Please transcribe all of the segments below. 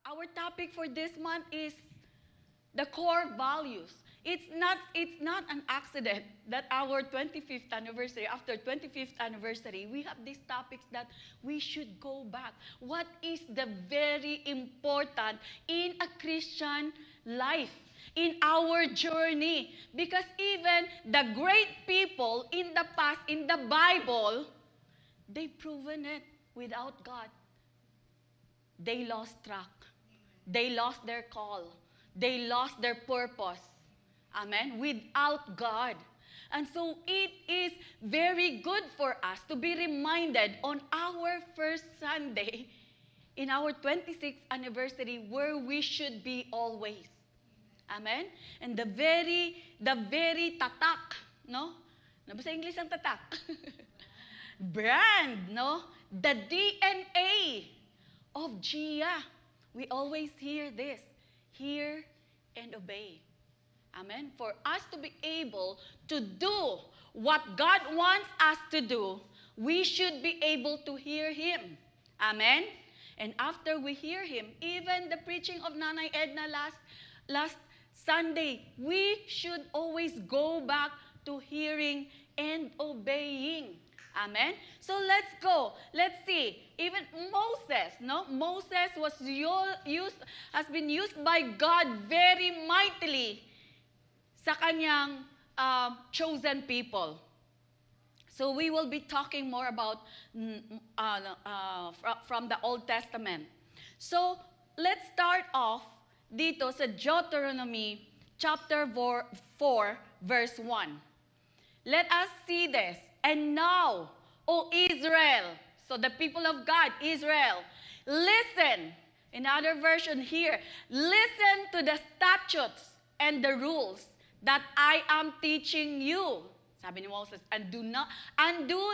Our topic for this month is the core values. It's not an accident that our 25th anniversary, after 25th anniversary, we have these topics that we should go back. What is the very important in a Christian life, in our journey? Because even the great people in the past, in the Bible, they've proven it without God. They lost track. They lost their call. They lost their purpose. Amen? Without God. And so it is very good for us to be reminded on our first Sunday in our 26th anniversary where we should be always. Amen? And the very tatak, no? Ano ba sa English ang tatak? Brand, no? The DNA of Gia. We always hear this. Hear and obey. Amen? For us to be able to do what God wants us to do, we should be able to hear Him. Amen? And after we hear Him, even the preaching of Nanay Edna last Sunday, we should always go back to hearing and obeying. Amen? So let's go. Let's see. Even Moses, no? Moses has been used by God very mightily sa kanyang chosen people. So we will be talking more about from the Old Testament. So let's start off dito sa Deuteronomy chapter 4, verse 1. Let us see this. And now, O Israel, so the people of God, Israel, listen. Another version here, listen to the statutes and the rules that I am teaching you. Sabi ni Moses, and do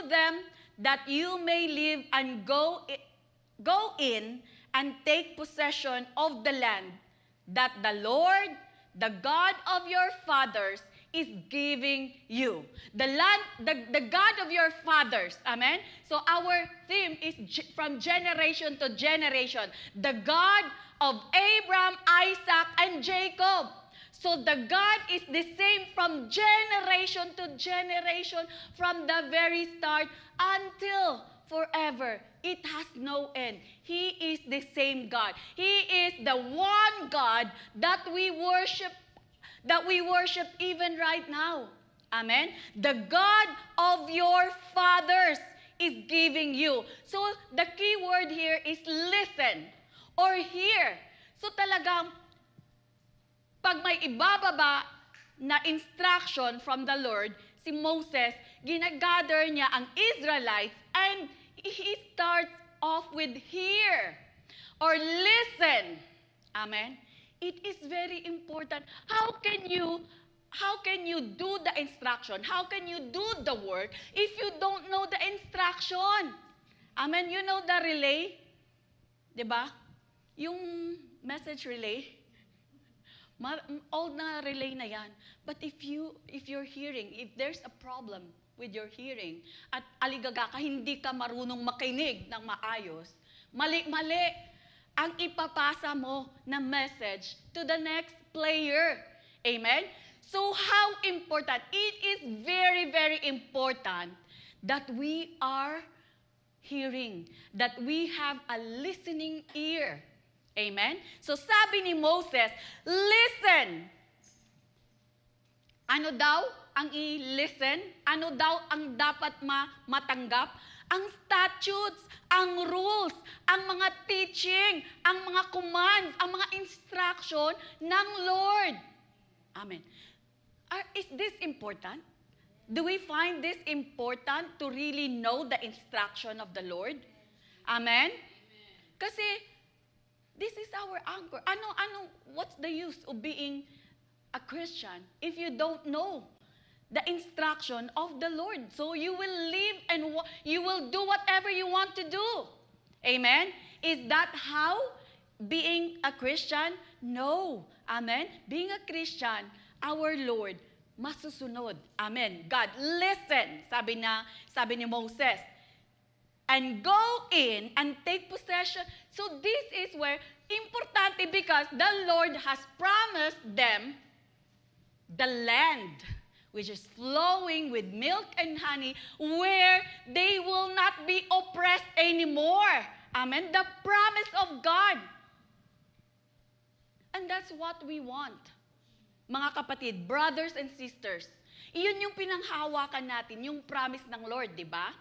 them that you may live and go in and take possession of the land that the Lord, the God of your fathers, is giving you. The land, the God of your fathers. Amen? So our theme is from generation to generation. The God of Abraham, Isaac, and Jacob. So the God is the same from generation to generation, from the very start until forever. It has no end. He is the same God. He is the one God that we worship even right now. Amen? The God of your fathers is giving you. So the key word here is listen or hear. So talagang pag may ibababa na instruction from the Lord, si Moses, ginagather niya ang Israelites and he starts off with hear or listen. Amen? It is very important. How can you do the instruction? How can you do the work if you don't know the instruction? Amen? You know the relay? Diba? Yung message relay. Old na relay na yan. But if you're hearing, if there's a problem with your hearing, at aligaga ka, hindi ka marunong makinig ng maayos, mali-mali ang ipapasa mo na message to the next player. Amen? So how important? It is very, very important that we are hearing, that we have a listening ear. Amen? So sabi ni Moses, listen. Ano daw ang i-listen? Ano daw ang dapat matanggap? Ang statutes, ang rules, ang mga teaching, ang mga commands, ang mga instruction ng Lord. Amen. Is this important? Do we find this important to really know the instruction of the Lord? Amen? Kasi this is our anchor. What's the use of being a Christian if you don't know the instruction of the Lord? So you will live and you will do whatever you want to do. Amen? Is that how being a Christian? No. Amen? Being a Christian, our Lord, masusunod. Amen. God, listen, sabi ni Moses. And go in and take possession. So this is where, importante because the Lord has promised them the land which is flowing with milk and honey, where they will not be oppressed anymore. Amen? The promise of God. And that's what we want. Mga kapatid, brothers and sisters, iyon yung pinanghawakan natin, yung promise ng Lord, di ba?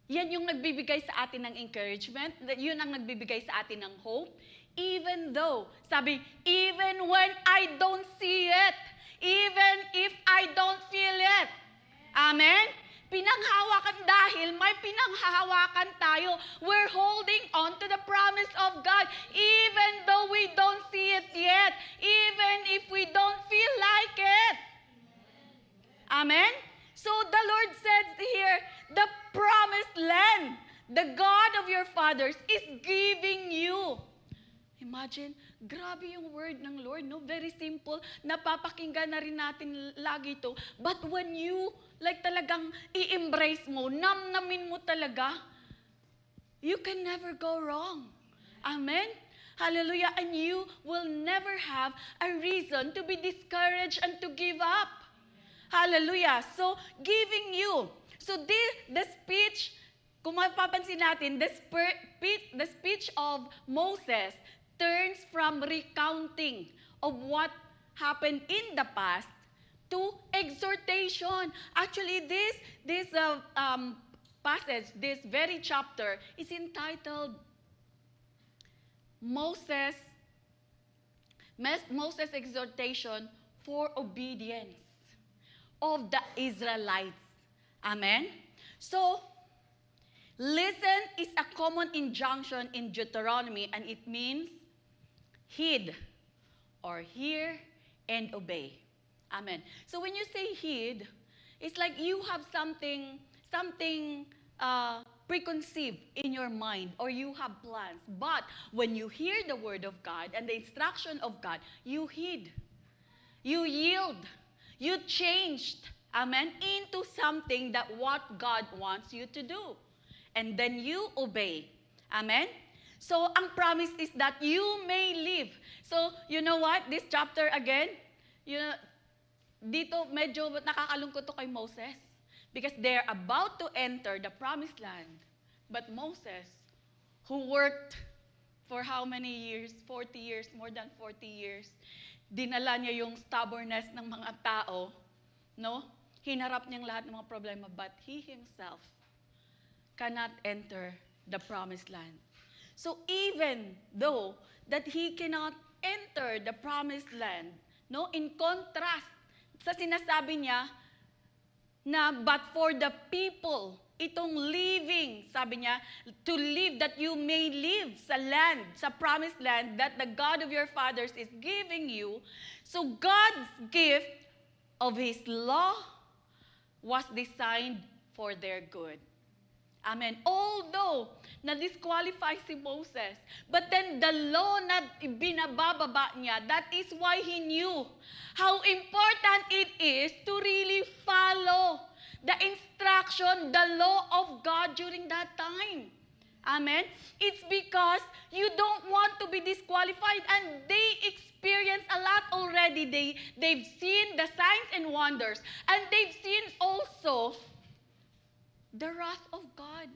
Yan yung nagbibigay sa atin ng encouragement, yun ang nagbibigay sa atin ng hope. Even though, sabi, even when I don't see it, even if I don't feel it. Amen? Pinanghawakan dahil may pinanghahawakan tayo. We're holding on to the promise of God even though we don't see it yet. Even if we don't feel like it. Amen? So the Lord said here, the promised land, the God of your fathers is giving you. Imagine, grabe yung word ng Lord, no? Very simple. Napapakinggan na rin natin lagi ito. But when you, like talagang i-embrace mo, namnamin mo talaga, you can never go wrong. Amen? Hallelujah. And you will never have a reason to be discouraged and to give up. Hallelujah. So, giving you. So, the speech, kung mapapansin natin, the speech of Moses turns from recounting of what happened in the past to exhortation. Actually, this passage, this very chapter, is entitled Moses' exhortation for obedience of the Israelites. Amen? So, listen is a common injunction in Deuteronomy, and it means heed or hear and obey. Amen. So when you say heed, it's like you have something preconceived in your mind, or you have plans. But when you hear the word of God and the instruction of God, you heed, you yield, you changed, amen, into something that what God wants you to do. And then you obey. Amen? So, ang promise is that you may live. So, you know what? This chapter again, dito medyo nakakalungkot to kay Moses. Because they're about to enter the promised land. But Moses, who worked for how many years? 40 years, more than 40 years. Dinala niya yung stubbornness ng mga tao. No? Hinarap niyang lahat ng mga problema. But he himself cannot enter the promised land. So even though that he cannot enter the promised land, no, in contrast sa sinasabi niya na but for the people, itong living, sabi niya, to live that you may live sa land, sa promised land that the God of your fathers is giving you. So God's gift of His law was designed for their good. Amen. Although, na-disqualify si Moses, but then the law na binabababa niya, that is why he knew how important it is to really follow the instruction, the law of God during that time. Amen. It's because you don't want to be disqualified, and they experience a lot already. They've seen the signs and wonders, and they've seen also the wrath of God,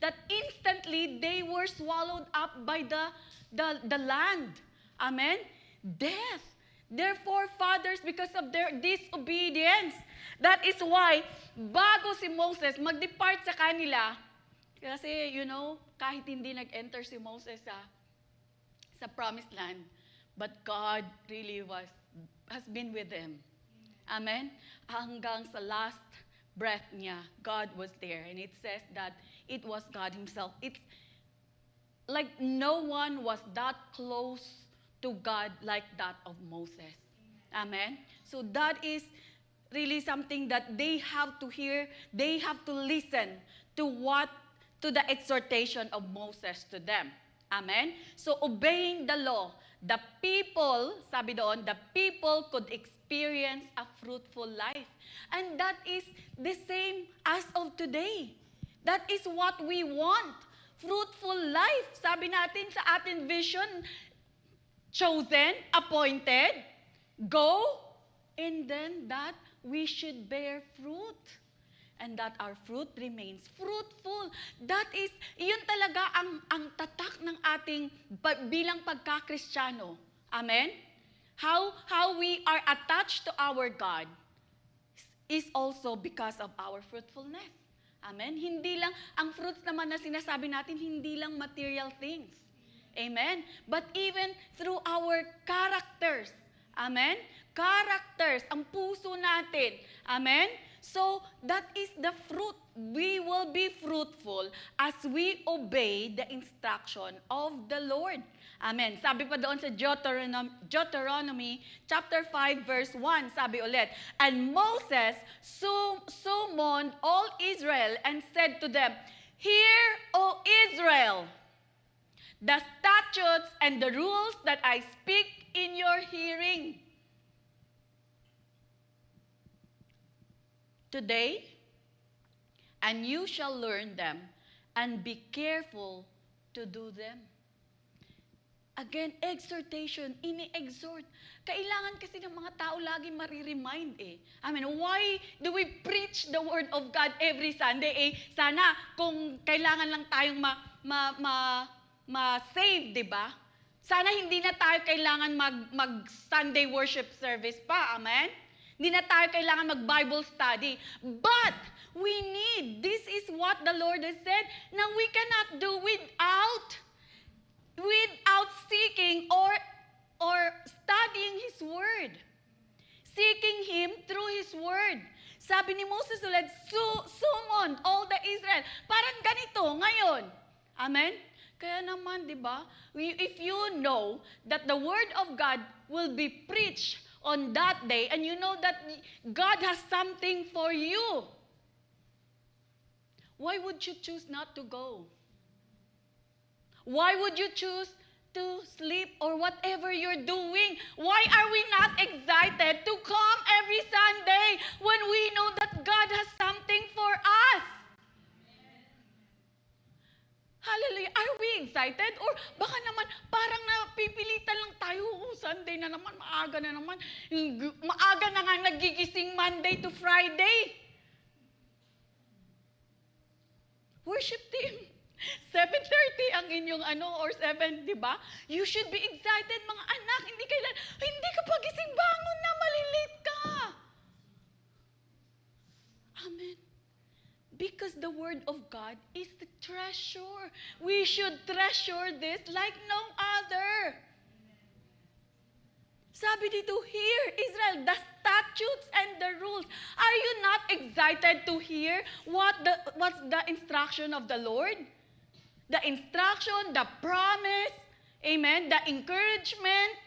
that instantly they were swallowed up by the land. Amen? Death. Their forefathers, because of their disobedience. That is why, bago si Moses mag-depart sa kanila, kasi, kahit hindi nag-enter si Moses sa promised land, but God really has been with them. Amen? Hanggang sa last breath niya, God was there. And it says that it was God Himself. It's like no one was that close to God like that of Moses. Amen? So that is really something that they have to hear. They have to listen to the exhortation of Moses to them. Amen? So obeying the law, the people, sabi doon, the people could experience a fruitful life. And that is the same as of today. That is what we want fruitful life. Sabi natin sa ating vision, chosen, appointed, go, and then that we should bear fruit. And that our fruit remains fruitful. That is, iyon talaga ang tatak ng ating bilang pagka-Kristiyano. Amen? How we are attached to our God is also because of our fruitfulness. Amen? Hindi lang, ang fruits naman na sinasabi natin, hindi lang material things. Amen? But even through our characters. Amen? Characters, ang puso natin. Amen? So, that is the fruit. We will be fruitful as we obey the instruction of the Lord. Amen. Sabi pa doon sa Deuteronomy chapter 5 verse 1, sabi ulit, "And Moses summoned all Israel and said to them, Hear, O Israel, the statutes and the rules that I speak in your hearing today, and you shall learn them, and be careful to do them." Again, exhortation, ini-exhort. Kailangan kasi ng mga tao lagi mariremind eh. I mean, why do we preach the Word of God every Sunday? Sana kung kailangan lang tayong ma-save, di ba? Sana hindi na tayo kailangan mag-Sunday worship service pa, amen? Hindi na tayo kailangan mag-Bible study. But we need, this is what the Lord has said, na we cannot do without seeking or studying His Word. Seeking Him through His Word. Sabi ni Moses ulit, summoned all the Israel. Parang ganito ngayon. Amen? Kaya naman, di ba, if you know that the Word of God will be preached on that day, and you know that God has something for you, why would you choose not to go? Why would you choose to sleep or whatever you're doing? Why are we not excited to come every Sunday when we know that God has something for us? Hallelujah. Are we excited? Or baka naman parang napipilitan lang tayo. Sunday na naman, maaga na naman. Maaga na nga nagigising Monday to Friday. Worship team. 7:30 ang inyong or 7, di ba? You should be excited, mga anak. Hindi ka pagising, bangon na, malilate ka. Amen. Because the Word of God is the treasure. We should treasure this like no other. Sabi dito, hear, Israel, the statutes and the rules. Are you not excited to hear what's the instruction of the Lord? The instruction, the promise, amen, the encouragement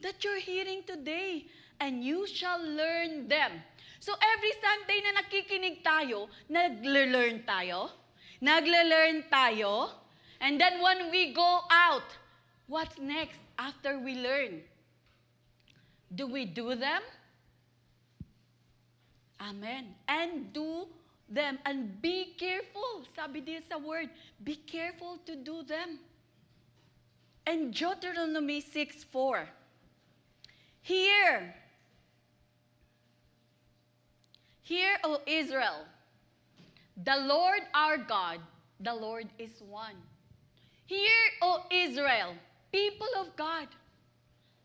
that you're hearing today. And you shall learn them. So every Sunday na nakikinig tayo, nagle-learn tayo. And then when we go out, what's next after we learn? Do we do them? Amen. And do them and be careful. Sabi din sa word, be careful to do them. And Deuteronomy 6:4. Hear, O Israel, the Lord our God, the Lord is one. Hear, O Israel, people of God.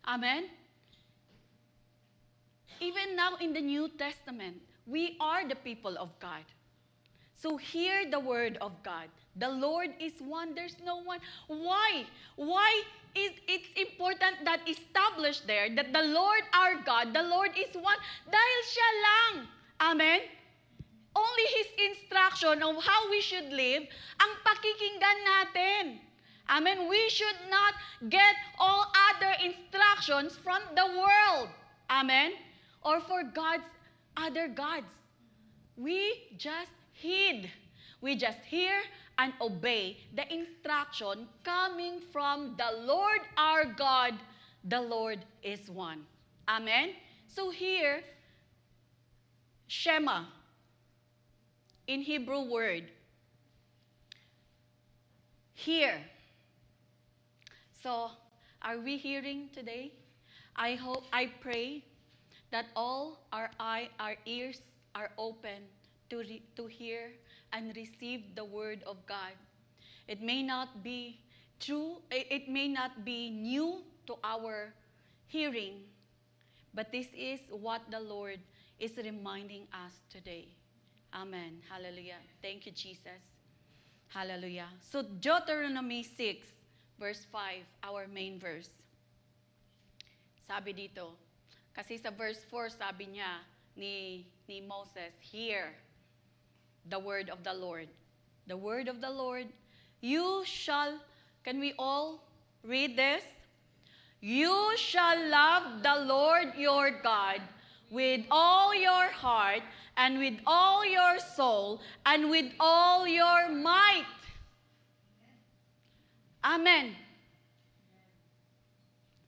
Amen? Even now in the New Testament, we are the people of God. So hear the word of God. The Lord is one. There's no one. Why? Why is it important that established there that the Lord our God, the Lord is one? Dahil siya lang. Amen? Only His instruction of how we should live ang pakikinggan natin. Amen? We should not get all other instructions from the world. Amen? Or for other gods. We just heed. We just hear and obey the instruction coming from the Lord our God. The Lord is one. Amen? So here, Shema, in Hebrew word, Hear. So, are we hearing today? I pray that all our ears are open to hear and receive the word of God. It may not be true, it may not be new to our hearing, but this is what the Lord is reminding us today. Amen. Hallelujah. Thank you, Jesus. Hallelujah. So Deuteronomy 6, verse 5, our main verse. Sabi dito, kasi sa verse 4, sabi niya ni Moses, hear the word of the Lord. The word of the Lord, you shall, can we all read this? You shall love the Lord your God with all your heart and with all your soul and with all your might. Amen.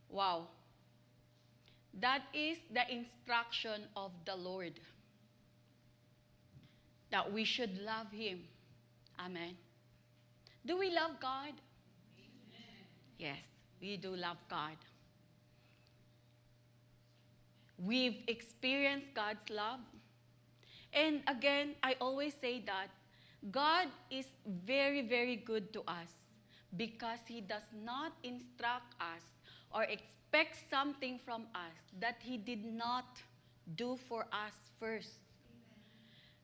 Wow. That is the instruction of the Lord. That we should love Him. Amen. Do we love God? Amen. Yes, we do love God. We've experienced God's love. And again, I always say that God is very, very good to us because He does not instruct us or expect something from us that He did not do for us first.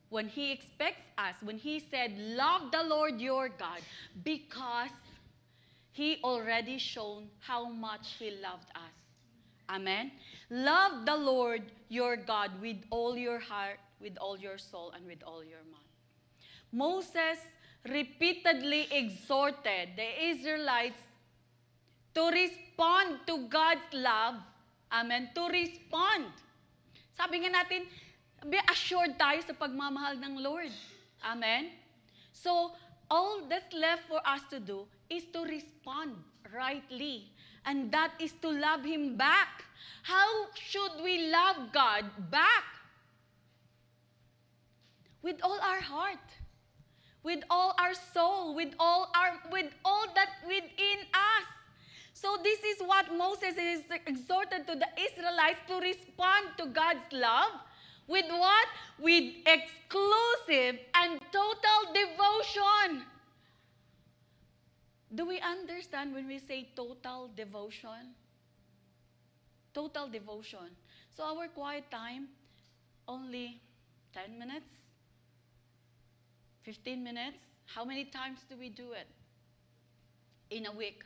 When He expects us, when He said, love the Lord your God, because He already shown how much He loved us. Amen? Love the Lord your God with all your heart, with all your soul, and with all your mind. Moses repeatedly exhorted the Israelites to respond to God's love. Amen? To respond. Sabi nga natin, be assured tayo sa pagmamahal ng Lord. Amen? So, all that's left for us to do is to respond rightly. And that is to love Him back. How should we love God back? With all our heart. With all our soul. With all that within us. So this is what Moses is exhorted to the Israelites to respond to God's love. With what? With exclusive and total devotion. Do we understand when we say total devotion? Total devotion. So our quiet time, only 10 minutes? 15 minutes? How many times do we do it? In a week.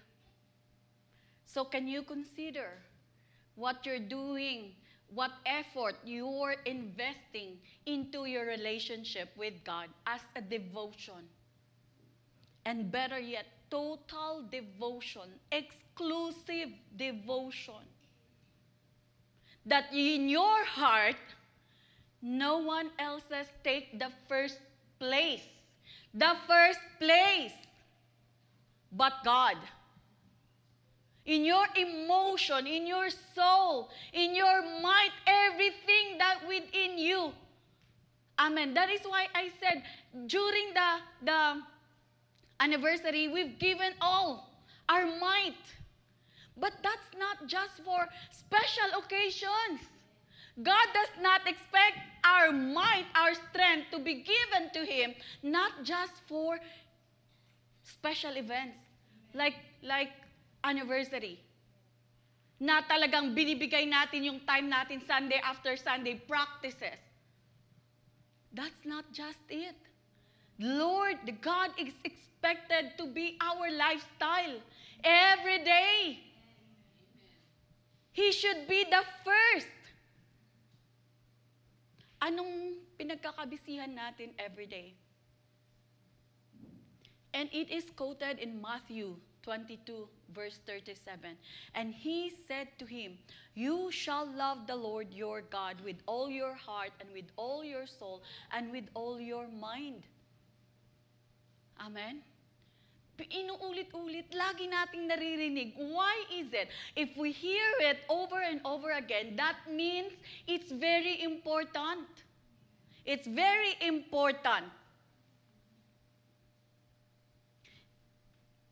So can you consider what you're doing, what effort you're investing into your relationship with God as a devotion? And better yet, total devotion, exclusive devotion. That in your heart, no one else's take the first place. The first place, but God. In your emotion, in your soul, in your mind, everything that within you. Amen. That is why I said, during the anniversary, we've given all our might. But that's not just for special occasions. God does not expect our might, our strength to be given to Him, not just for special events like anniversary. Na talagang binibigay natin yung time natin Sunday after Sunday practices. That's not just it. Lord, God is expected to be our lifestyle every day. He should be the first. Anong pinagkakabisihan natin every day? And it is quoted in Matthew 22, verse 37. And He said to him, you shall love the Lord your God with all your heart and with all your soul and with all your mind. Amen? Inuulit-ulit, lagi nating naririnig. Why is it? If we hear it over and over again, that means it's very important. It's very important.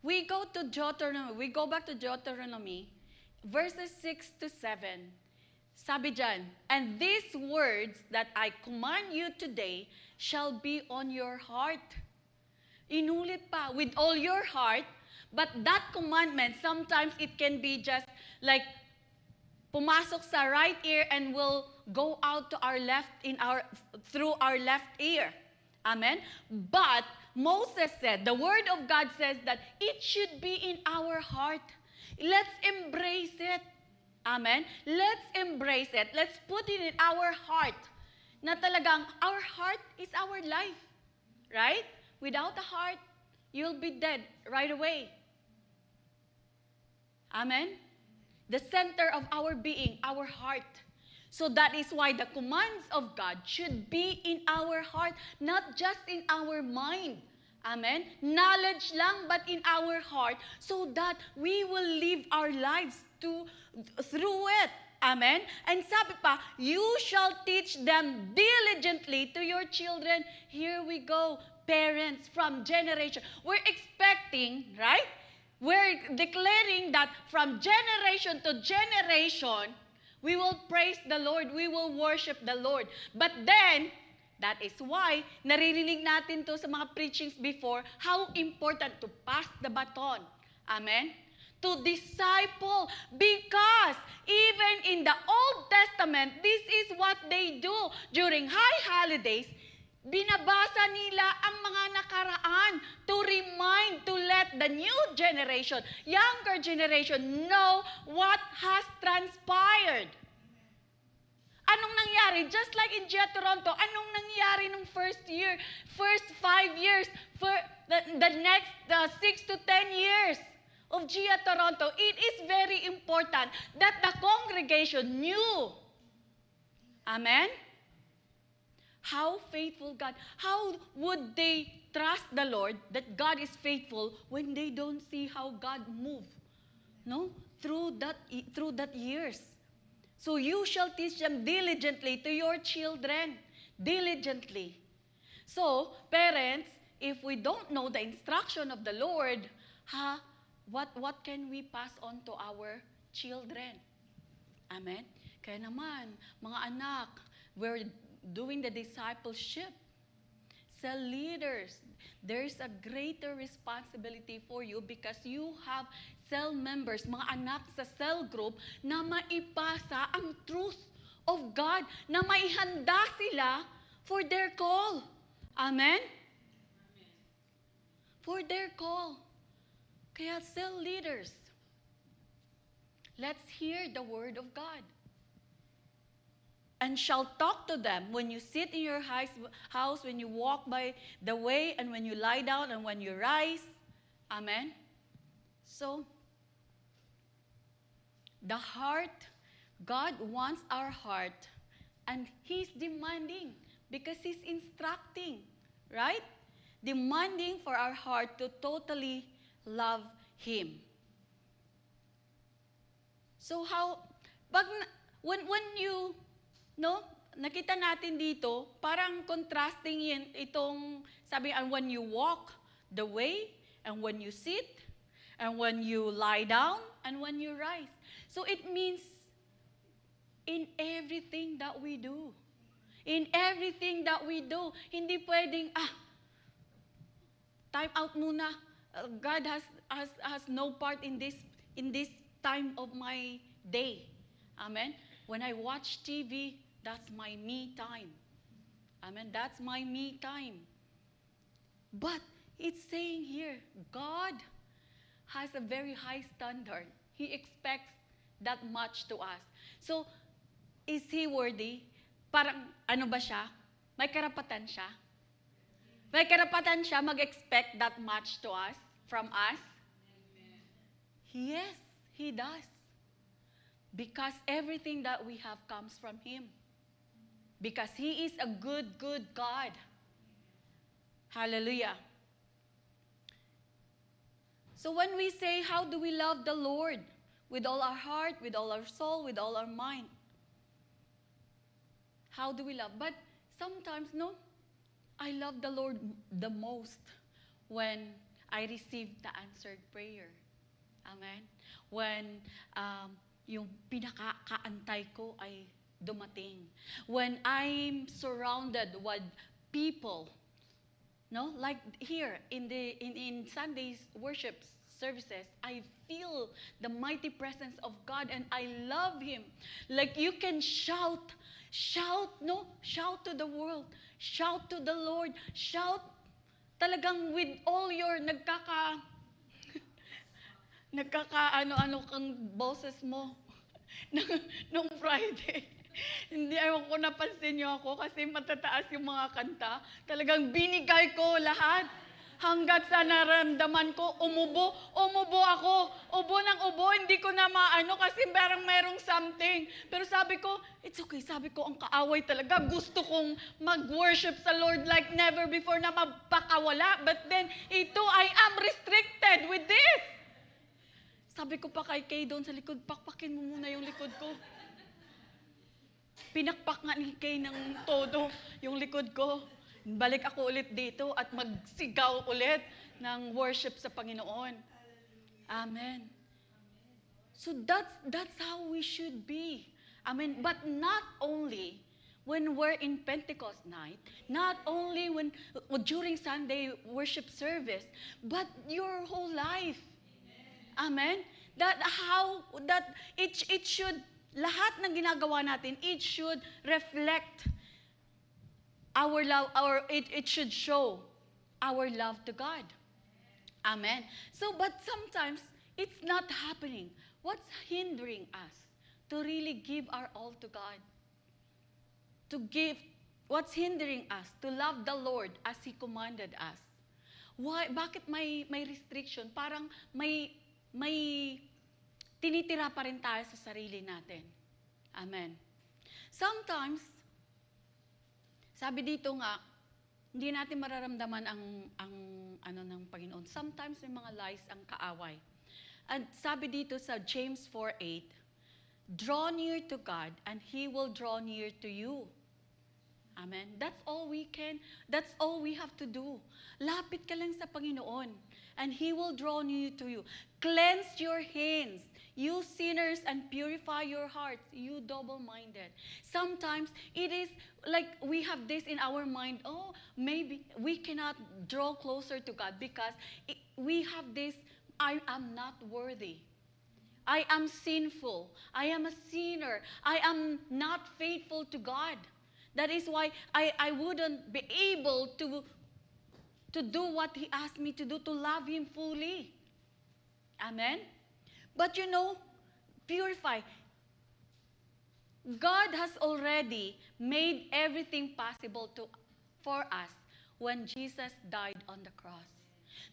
We go to Deuteronomy, we go back to Deuteronomy, verses 6 to 7. Sabi dyan, and these words that I command you today shall be on your heart. Inulit pa, with all your heart, but that commandment, sometimes it can be just like pumasok sa right ear and will go out to our left through our left ear. Amen? But Moses said, the word of God says that it should be in our heart. Let's embrace it. Amen? Let's embrace it. Let's put it in our heart. Na talagang our heart is our life. Right? Without a heart, you'll be dead right away. Amen? The center of our being, our heart. So that is why the commands of God should be in our heart, not just in our mind. Amen? Knowledge lang, but in our heart, so that we will live our lives through it. Amen? And sabi pa, you shall teach them diligently to your children. Here we go, parents from generation. We're expecting, right? We're declaring that from generation to generation, we will praise the Lord, we will worship the Lord. But then, that is why, naririnig natin to sa mga preachings before, how important to pass the baton. Amen? To disciple. Because even in the Old Testament, this is what they do. During high holidays, binabasa nila ang mga nakaraan to remind, to let the new generation, younger generation, know what has transpired. Anong nangyari? Just like in Gia Toronto, anong nangyari nung first 5 years, the next 6 to 10 years of Gia Toronto? It is very important that the congregation knew. Amen? How faithful God. How would they trust the Lord that God is faithful when they don't see how God move? No? Through that years. So you shall teach them diligently to your children. Diligently. So, parents, if we don't know the instruction of the Lord, what can we pass on to our children? Amen? Kaya naman, mga anak, we're doing the discipleship. Cell leaders, there's a greater responsibility for you because you have cell members, mga anak sa cell group, na maipasa ang truth of God, na maihanda sila for their call. Amen? For their call. Kaya cell leaders, let's hear the word of God. And shall talk to them when you sit in your house, when you walk by the way, and when you lie down, and when you rise. Amen? So, the heart, God wants our heart, and He's demanding, because He's instructing, right? Demanding for our heart to totally love Him. So when you, no, nakita natin dito, parang contrasting itong, sabi, and when you walk the way, and when you sit, and when you lie down, and when you rise. So it means in everything that we do. In everything that we do. Hindi pwedeng, time out muna. God has no part in this time of my day. Amen? When I watch TV, that's my me time. Amen? That's my me time. But it's saying here, God has a very high standard. He expects that much to us. So, is He worthy? Parang, ano ba siya? May karapatan siya? May karapatan siya mag-expect that much to us, from us? Amen. Yes, He does. Because everything that we have comes from Him. Because He is a good, good God. Hallelujah. So when we say, how do we love the Lord? With all our heart, with all our soul, with all our mind. How do we love? But sometimes, no, I love the Lord the most when I received the answered prayer. Amen? When yung pinaka-kaantay ko ay dumating. When I'm surrounded with people, no, like here in Sunday's worship services, I feel the mighty presence of God and I love Him. Like you can shout to the world, shout to the Lord, shout talagang with all your ano kang boses mo nung Friday. Hindi, ewan ko, napansin niyo ako kasi matataas yung mga kanta. Talagang binigay ko lahat. Hanggat sa naramdaman ko, umubo ako. Ubo ng ubo, hindi ko na maano kasi merong something. Pero sabi ko, it's okay. Sabi ko, ang kaaway talaga. Gusto kong mag-worship sa Lord like never before na mapakawala. But then, I am restricted with this. Sabi ko pa kay Kay doon sa likod, pakpakin mo muna yung likod ko. Pinakpak nga ni Kay ng todo yung likod ko. Balik ako ulit dito at magsigaw ulit ng worship sa Panginoon. Amen. So that's how we should be. Amen. But not only when we're in Pentecost night, not only during Sunday worship service, but your whole life. Amen. That it should, lahat ng ginagawa natin, it should reflect our love, it should show our love to God. Amen. So, but sometimes it's not happening. What's hindering us to really give our all to God? What's hindering us to love the Lord as He commanded us? Why? Bakit may restriction? Parang may tinitira pa rin tayo sa sarili natin. Amen. Sometimes, sabi dito nga, hindi natin mararamdaman ang ano ng Panginoon. Sometimes may mga lies ang kaaway. At sabi dito sa James 4:8, draw near to God and He will draw near to you. Amen. That's all we have to do. Lapit ka lang sa Panginoon and He will draw near to you. Cleanse your hands, you sinners, and purify your hearts, you double-minded. Sometimes it is like we have this in our mind, oh, maybe we cannot draw closer to God because we have this, I am not worthy. I am sinful. I am a sinner. I am not faithful to God. That is why I wouldn't be able to do what He asked me to do, to love Him fully. Amen? But purify. God has already made everything possible for us when Jesus died on the cross.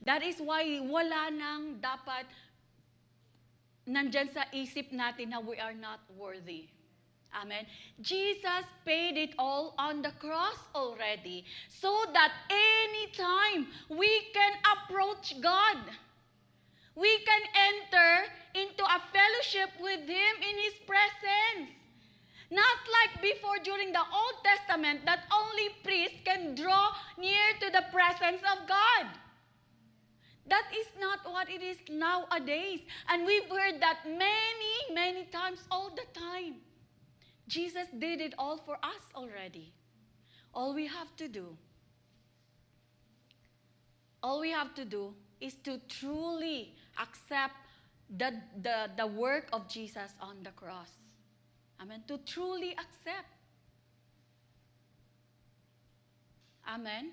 That is why wala nang dapat nandyan sa isip natin na we are not worthy. Amen. Jesus paid it all on the cross already so that anytime we can approach God. We can enter into a fellowship with Him in His presence. Not like before during the Old Testament that only priests can draw near to the presence of God. That is not what it is nowadays. And we've heard that many, many times, all the time. Jesus did it all for us already. All we have to do is to truly accept the work of Jesus on the cross. Amen. To truly accept. Amen.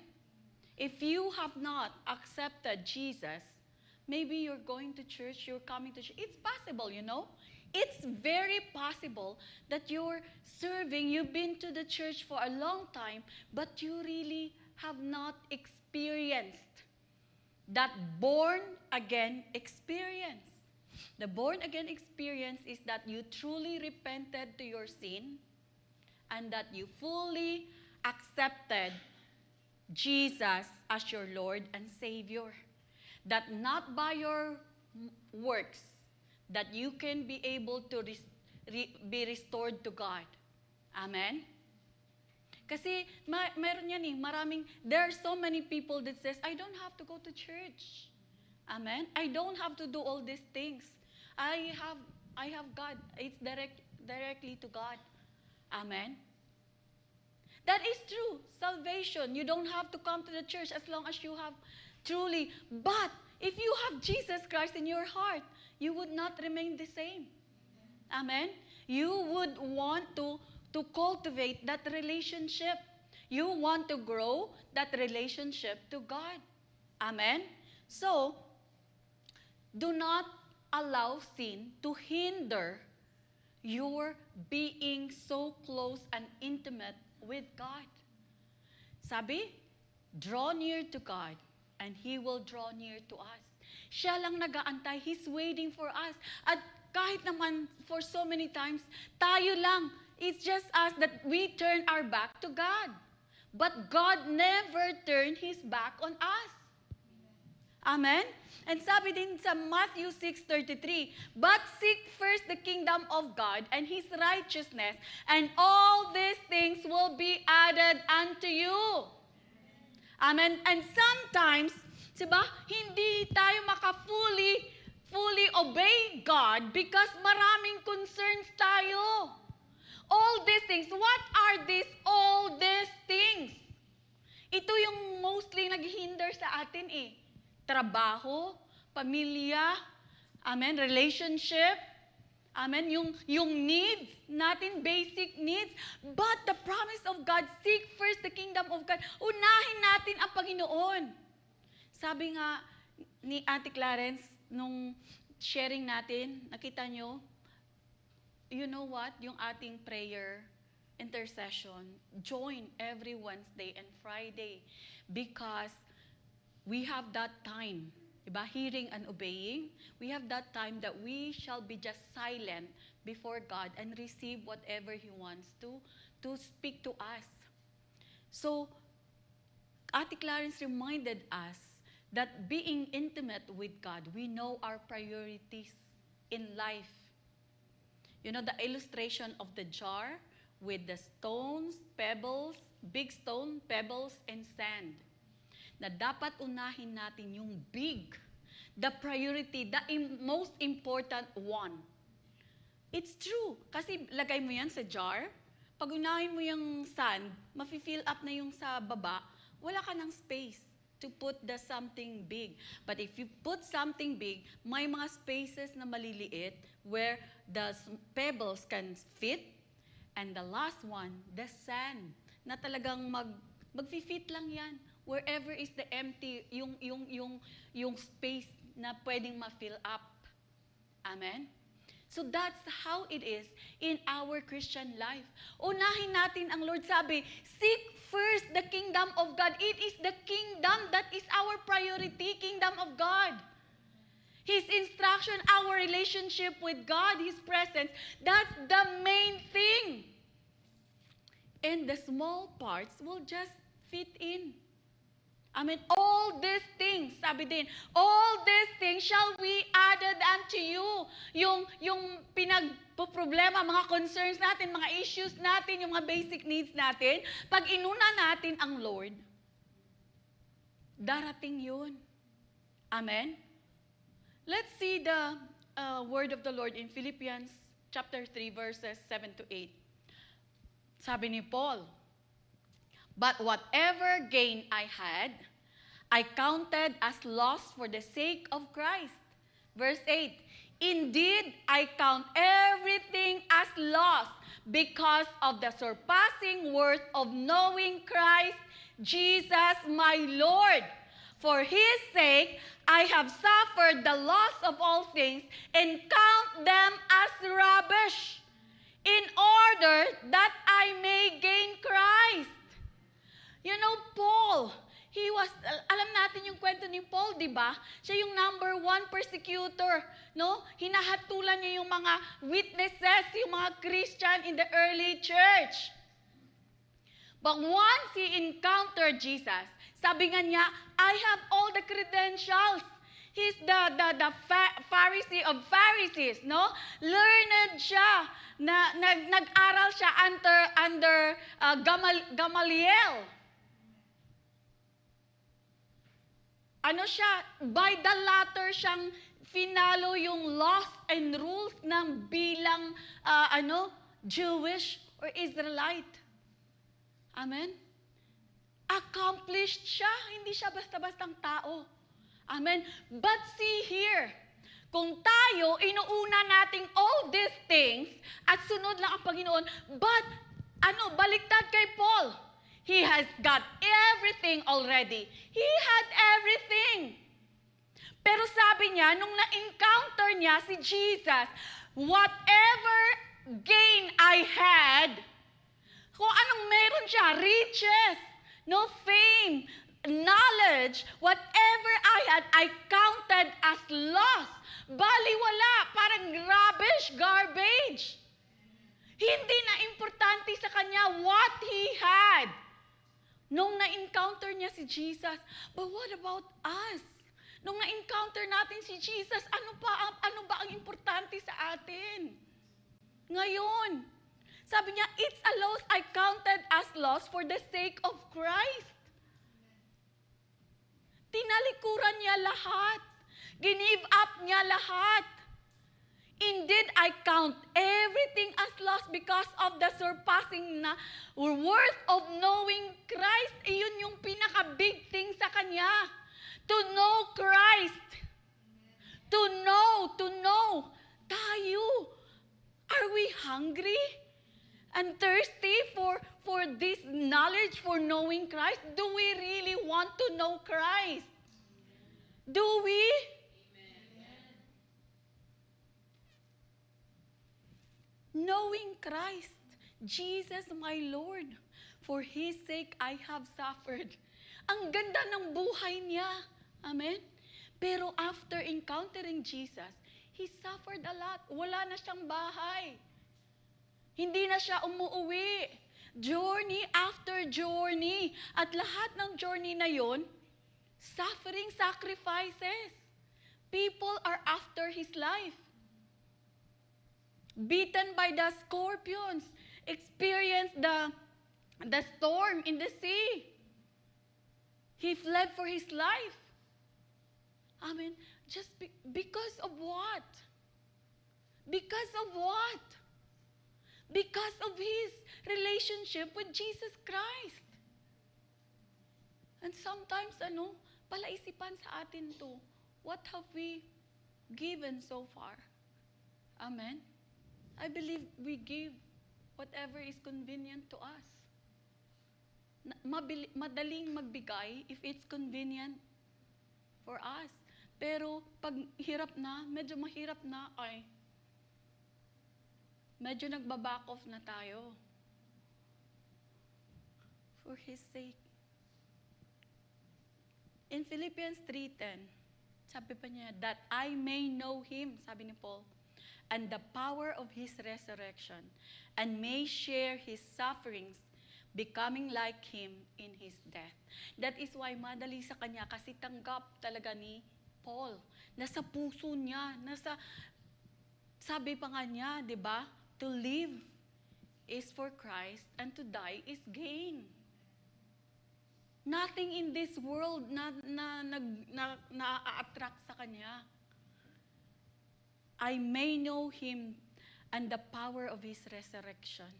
If you have not accepted Jesus, maybe you're going to church, you're coming to church. It's possible, It's very possible that you're serving, you've been to the church for a long time, but you really have not experienced that born-again experience. The born-again experience is that you truly repented to your sin and that you fully accepted Jesus as your Lord and Savior. That not by your works that you can be able to be restored to God. Amen? Kasi meron yan maraming, there are so many people that says, I don't have to go to church. Amen? I don't have to do all these things. I have God. It's directly to God. Amen? That is true. Salvation. You don't have to come to the church as long as you have truly. But if you have Jesus Christ in your heart, you would not remain the same. Amen? You would want to cultivate that relationship. You want to grow that relationship to God. Amen? So, do not allow sin to hinder your being so close and intimate with God. Sabi, draw near to God and He will draw near to us. Siya lang nag-aantay. He's waiting for us. At kahit naman for so many times, tayo lang. It's just us that we turn our back to God. But God never turned His back on us. Amen? And sabi din sa Matthew 6:33, but seek first the kingdom of God and His righteousness, and all these things will be added unto you. Amen? And sometimes, diba, hindi tayo fully obey God because maraming concerns tayo. All these things, what are these all these things? Ito yung mostly naghihinder sa atin eh. Trabaho, pamilya, amen, relationship, amen, yung needs natin, basic needs. But the promise of God, seek first the kingdom of God. Unahin natin ang Panginoon. Sabi nga ni Auntie Clarence, nung sharing natin, nakita nyo, you know what, yung ating prayer, intercession, join every Wednesday and Friday because we have that time, diba? Hearing and obeying. We have that time that we shall be just silent before God and receive whatever He wants to speak to us. So, Ate Clarence reminded us that being intimate with God, we know our priorities in life. You know, the illustration of the jar with the stones, pebbles, big stone, pebbles, and sand. Na dapat unahin natin yung big, the priority, the most important one. It's true. Kasi lagay mo yan sa jar, pag unahin mo yung sand, mafi-fill up na yung sa baba, wala ka ng space to put the something big. But if you put something big, may mga spaces na maliliit where the pebbles can fit, and the last one, the sand, na talagang mag-fit lang yan. Wherever is the empty, yung space na pwedeng ma-fill up. Amen? So that's how it is in our Christian life. Unahin natin ang Lord. Sabi, seek first the kingdom of God. It is the kingdom that is our priority, kingdom of God. His instruction, our relationship with God, His presence, that's the main thing. And the small parts will just fit in. I mean, all these things, sabi din, all these things shall be added unto you. Yung pinagpoproblema, mga concerns natin, mga issues natin, yung mga basic needs natin, pag inuna natin ang Lord, darating yun. Amen? Let's see the word of the Lord in Philippians chapter 3, verses 7 to 8. Sabi ni Paul, but whatever gain I had, I counted as loss for the sake of Christ. Verse 8, indeed, I count everything as loss because of the surpassing worth of knowing Christ Jesus my Lord. For His sake, I have suffered the loss of all things and count them as rubbish, in order that I may gain Christ. You know, Paul, he was, alam natin yung kwento ni Paul, di ba? Siya yung number 1 persecutor, no? Hinahatulan niya yung mga witnesses, yung mga Christian in the early church. But once he encountered Jesus, sabi nga niya, I have all the credentials. He's the Pharisee of Pharisees, no? Learned siya, nag-aral siya under Gamaliel. ano siya, by the latter siyang finalo yung laws and rules ng bilang Jewish or Israelite. Amen? Accomplished siya, hindi siya basta-bastang tao. Amen? But see here, kung tayo, inuuna nating all these things at sunod lang ang Panginoon, but baliktad kay Paul. He has got everything already. He had everything. Pero sabi niya, nung na-encounter niya si Jesus, whatever gain I had, kung anong meron siya, riches, no fame, knowledge, whatever I had, I counted as loss. Baliwala, parang rubbish, garbage. Hindi na importante sa kanya what he had. Nung na-encounter niya si Jesus, but what about us? Nung na-encounter natin si Jesus, ano ba ang importante sa atin? Ngayon, sabi niya, it's a loss I counted as loss for the sake of Christ. Tinalikuran niya lahat. Give up niya lahat. Indeed, I count everything as loss because of the surpassing na worth of knowing Christ. Iyon yung pinaka-big thing sa kanya. To know Christ. To know. Tayo. Are we hungry and thirsty for this knowledge, for knowing Christ? Do we really want to know Christ? Do we? Knowing Christ, Jesus my Lord, for His sake I have suffered. Ang ganda ng buhay niya. Amen? Pero after encountering Jesus, He suffered a lot. Wala na siyang bahay. Hindi na siya umuwi. Journey after journey. At lahat ng journey na yon, suffering, sacrifices. People are after His life. Beaten by the scorpions, experienced the storm in the sea. He fled for his life. Amen. Just because of what? Because of what? Because of his relationship with Jesus Christ. And sometimes, palaisipan sa atin to, what have we given so far? Amen. I believe we give whatever is convenient to us. Madaling magbigay if it's convenient for us. Pero pag hirap na, medyo mahirap na, medyo nagbaback off na tayo. For His sake. In Philippians 3:10, sabi pa niya, that I may know Him, sabi ni Paul, and the power of His resurrection, and may share His sufferings, becoming like Him in His death. That is why madali sa kanya, kasi tanggap talaga ni Paul. Nasa puso niya, sabi pa nga niya, di ba? To live is for Christ, and to die is gain. Nothing in this world na-attract sa kanya. I may know Him and the power of His resurrection.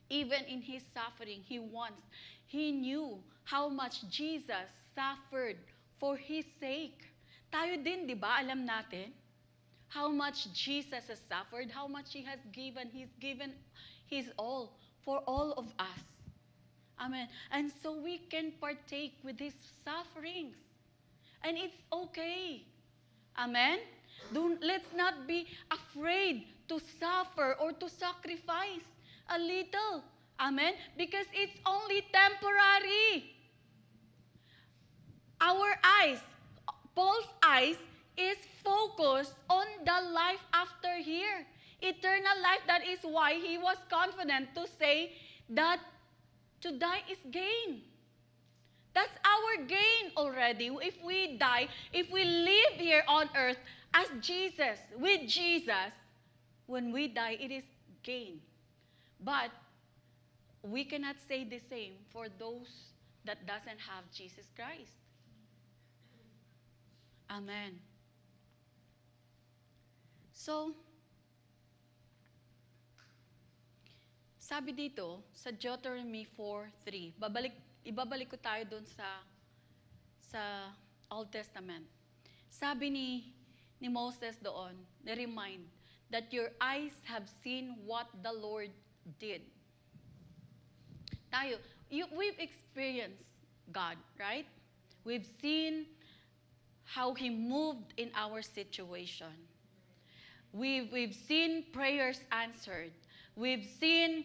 Even in His suffering, He knew how much Jesus suffered for His sake. Tayo din, di ba, alam natin how much Jesus has suffered, how much He has given. He's given His all for all of us. Amen. And so we can partake with His sufferings. And it's okay. Amen? Let's not be afraid to suffer or to sacrifice a little. Amen? Because it's only temporary. Our eyes, Paul's eyes, is focused on the life after here. Eternal life. That is why he was confident to say that to die is gain. That's our gain already. If we die, if we live here on earth as Jesus, with Jesus, when we die, it is gain. But we cannot say the same for those that doesn't have Jesus Christ. Amen. So, sabi dito sa Deuteronomy 4:3, ibabalik ko tayo doon sa Old Testament. Sabi ni Moses doon, remind that your eyes have seen what the Lord did. We've experienced God, right? We've seen how He moved in our situation. We've seen prayers answered. We've seen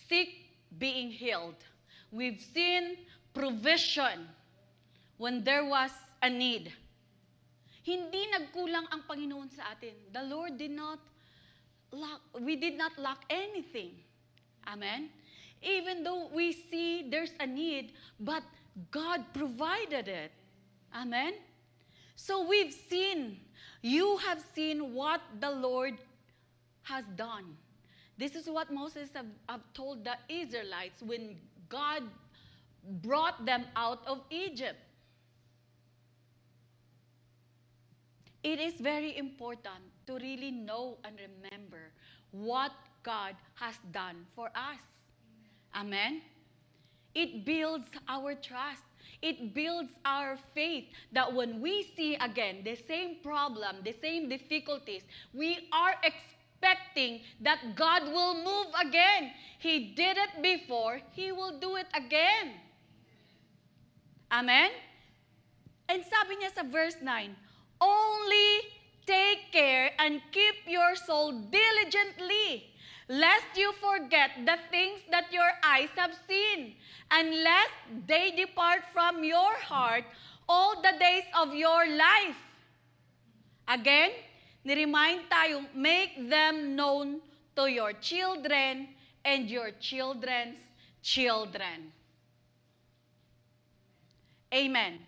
sick being healed. We've seen provision when there was a need. Hindi nagkulang ang Panginoon sa atin. The Lord did not lack, we did not lack anything. Amen? Even though we see there's a need, but God provided it. Amen? So we've seen, you have seen what the Lord has done. This is what Moses have told the Israelites when God brought them out of Egypt. It is very important to really know and remember what God has done for us. Amen? It builds our trust. It builds our faith that when we see again the same problem, the same difficulties, we are expecting that God will move again. He did it before, He will do it again. Amen? And sabi niya sa verse 9, only take care and keep your soul diligently, lest you forget the things that your eyes have seen, and lest they depart from your heart all the days of your life. Again, ni-remind tayong make them known to your children and your children's children. Amen.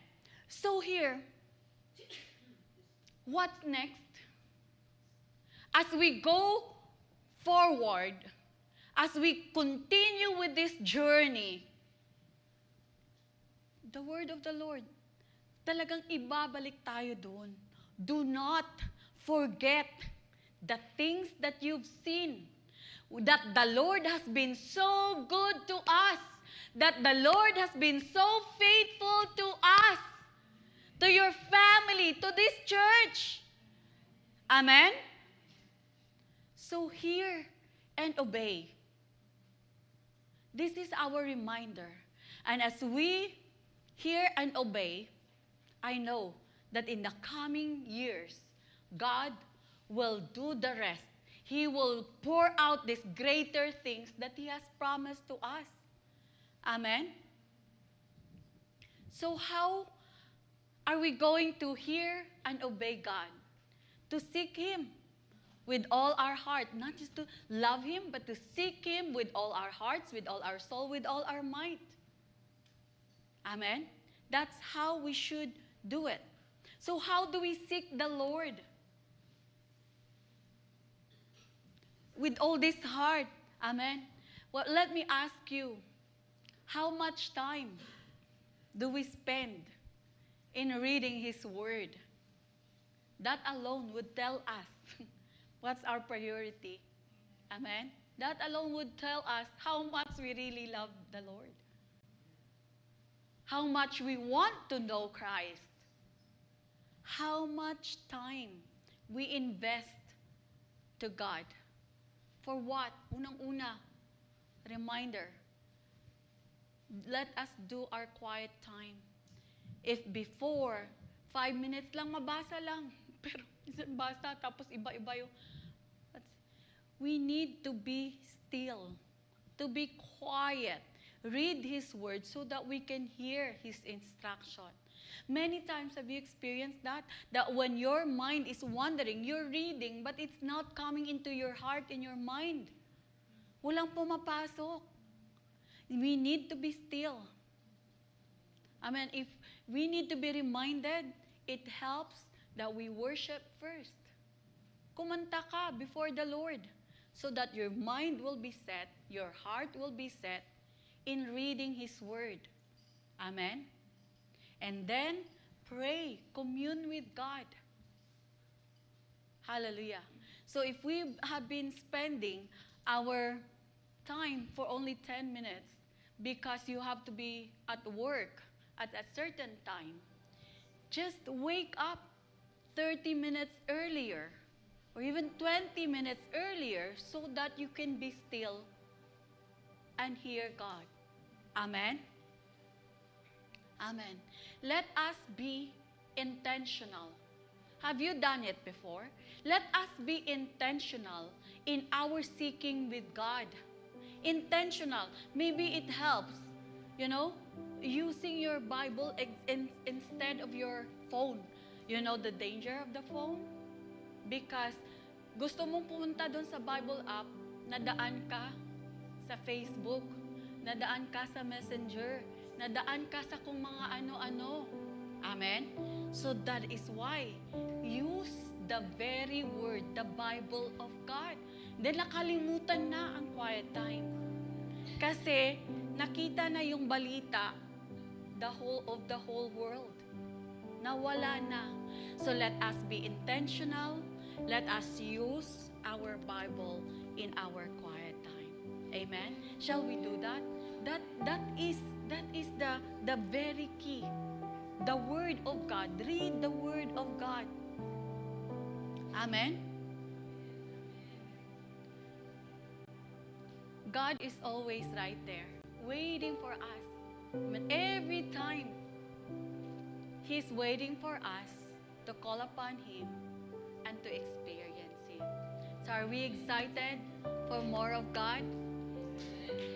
So here, what's next? As we go forward, as we continue with this journey, the word of the Lord, talagang ibabalik tayo doon. Do not forget the things that you've seen, that the Lord has been so good to us, that the Lord has been so faithful to us, to your family, to this church. Amen? So hear and obey. This is our reminder. And as we hear and obey, I know that in the coming years, God will do the rest. He will pour out these greater things that He has promised to us. Amen? So how are we going to hear and obey God? To seek Him with all our heart. Not just to love Him, but to seek Him with all our hearts, with all our soul, with all our might. Amen? That's how we should do it. So how do we seek the Lord? With all this heart. Amen? Well, let me ask you, how much time do we spend in reading His Word? That alone would tell us what's our priority. Amen? That alone would tell us how much we really love the Lord. How much we want to know Christ. How much time we invest to God. For what? Unang-una, reminder. Let us do our quiet time. If before, 5 minutes lang, mabasa lang. Pero isang basa, tapos iba-iba yung... We need to be still, to be quiet. Read His Word so that we can hear His instruction. Many times have you experienced that? That when your mind is wandering, you're reading, but it's not coming into your heart and your mind. Walang pumapasok. We need to be still. Amen. If we need to be reminded, it helps that we worship first. Kumanta ka before the Lord so that your mind will be set, your heart will be set in reading His Word. Amen. And then, pray, commune with God. Hallelujah. So if we have been spending our time for only 10 minutes because you have to be at work at a certain time, just wake up 30 minutes earlier or even 20 minutes earlier so that you can be still and hear God. Amen? Amen. Let us be intentional. Have you done it before? Let us be intentional in our seeking with God. Intentional. Maybe it helps, using your Bible instead of your phone. You know the danger of the phone? Because gusto mong pumunta doon sa Bible app, nadaan ka sa Facebook, nadaan ka sa Messenger, nadaan ka sa kung mga ano-ano. Amen? So that is why, use the very word, the Bible of God. Then nakalimutan na ang quiet time. Kasi nakita na yung balita, the whole world. Nawala na. So let us be intentional. Let us use our Bible in our quiet time. Amen? Shall we do that? That is the very key. The Word of God. Read the Word of God. Amen? God is always right there, waiting for us. Every time, He's waiting for us to call upon Him and to experience Him. So are we excited for more of God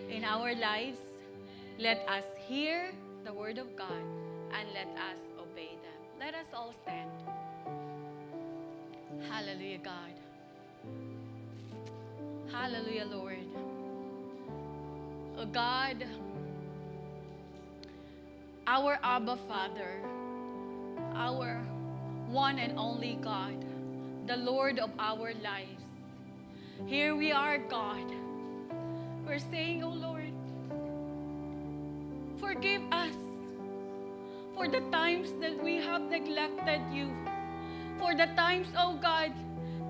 in our lives? Let us hear the Word of God and let us obey them. Let us all stand. Hallelujah, God. Hallelujah, Lord. Oh God, our Abba Father, our one and only God, the Lord of our lives. Here we are, God. We're saying, oh Lord, forgive us for the times that we have neglected you. For the times, oh God,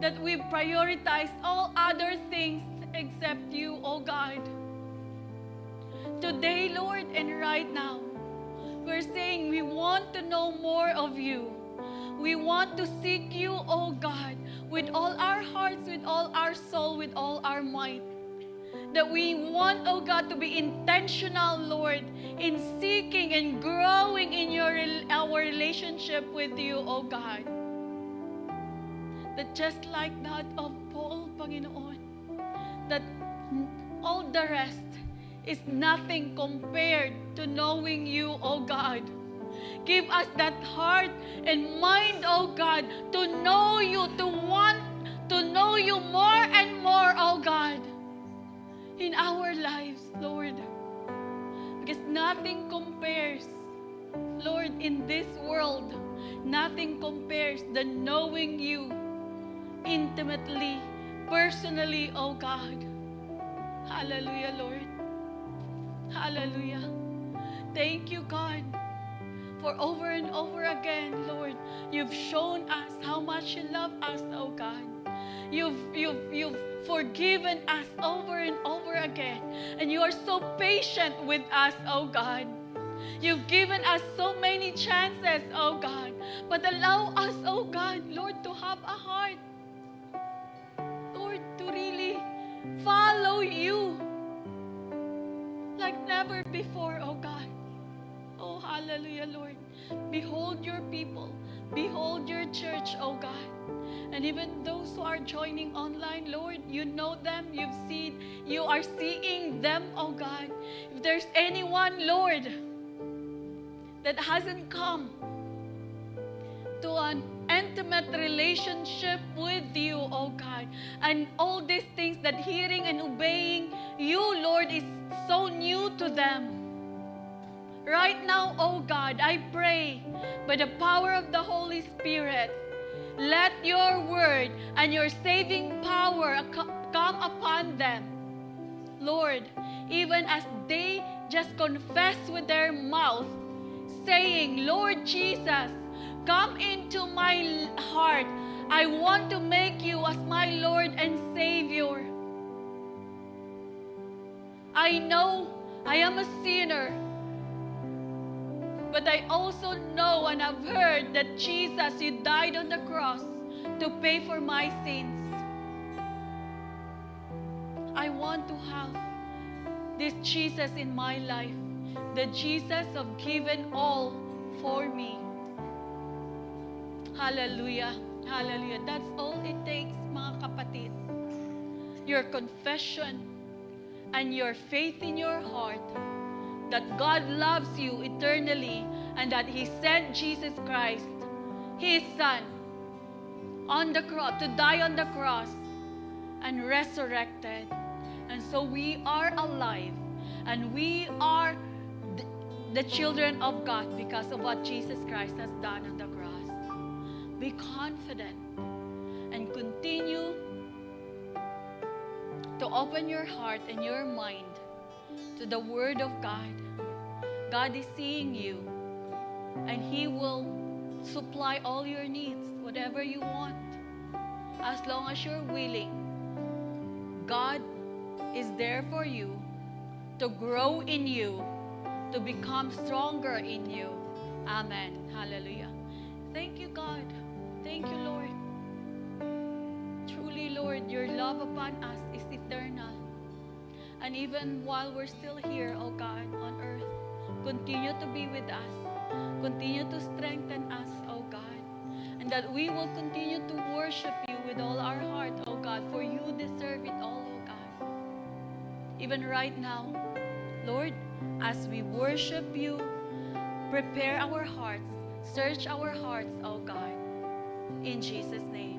that we prioritize all other things except you, oh God. Today, Lord, and right now, we're saying we want to know more of you. We want to seek you, oh God, with all our hearts, with all our soul, with all our might. That we want, oh God, to be intentional, Lord, in seeking and growing in our relationship with you, oh God. That just like that of Paul, Panginoon, that all the rest is nothing compared to knowing you, oh God. Give us that heart and mind, oh God, to know you, to want to know you more and more, oh God, in our lives, Lord. Because nothing compares, Lord, in this world, nothing compares than knowing you intimately, personally, oh God. Hallelujah, Lord. Hallelujah. Thank you, God, for over and over again, Lord, you've shown us how much you love us, oh God. You've forgiven us over and over again, and you are so patient with us, oh God. You've given us so many chances, oh God, but allow us, oh God, Lord, to have a heart, Lord, to really follow you like never before, oh God. Oh, hallelujah, Lord. Behold your people. Behold your church, oh God. And even those who are joining online, Lord, you know them, you are seeing them, oh God. If there's anyone, Lord, that hasn't come to an intimate relationship with you, oh God, and all these things that hearing and obeying you, Lord, is so new to them. Right now, oh God, I pray by the power of the Holy Spirit, let your word and your saving power come upon them. Lord, even as they just confess with their mouth, saying, Lord Jesus, Come into my heart. I want to make you as my Lord and Savior. I know I am a sinner, but I also know and have heard that Jesus, you died on the cross to pay for my sins. I want to have this Jesus in my life, the Jesus of given all for me. Hallelujah. Hallelujah. That's all it takes, mga kapatid. Your confession and your faith in your heart that God loves you eternally and that He sent Jesus Christ, His Son, on the cross, to die on the cross and resurrected. And so we are alive and we are the children of God because of what Jesus Christ has done on the cross. Be confident and continue to open your heart and your mind to the Word of God. God is seeing you and He will supply all your needs, whatever you want, as long as you're willing. God is there for you to grow in you, to become stronger in you. Amen. Hallelujah. Thank you, God. Thank you, Lord. Truly, Lord, your love upon us is eternal. And even while we're still here, oh God, on earth, continue to be with us. Continue to strengthen us, oh God. And that we will continue to worship you with all our heart, oh God, for you deserve it all, oh God. Even right now, Lord, as we worship you, prepare our hearts, search our hearts, oh God, in Jesus' name.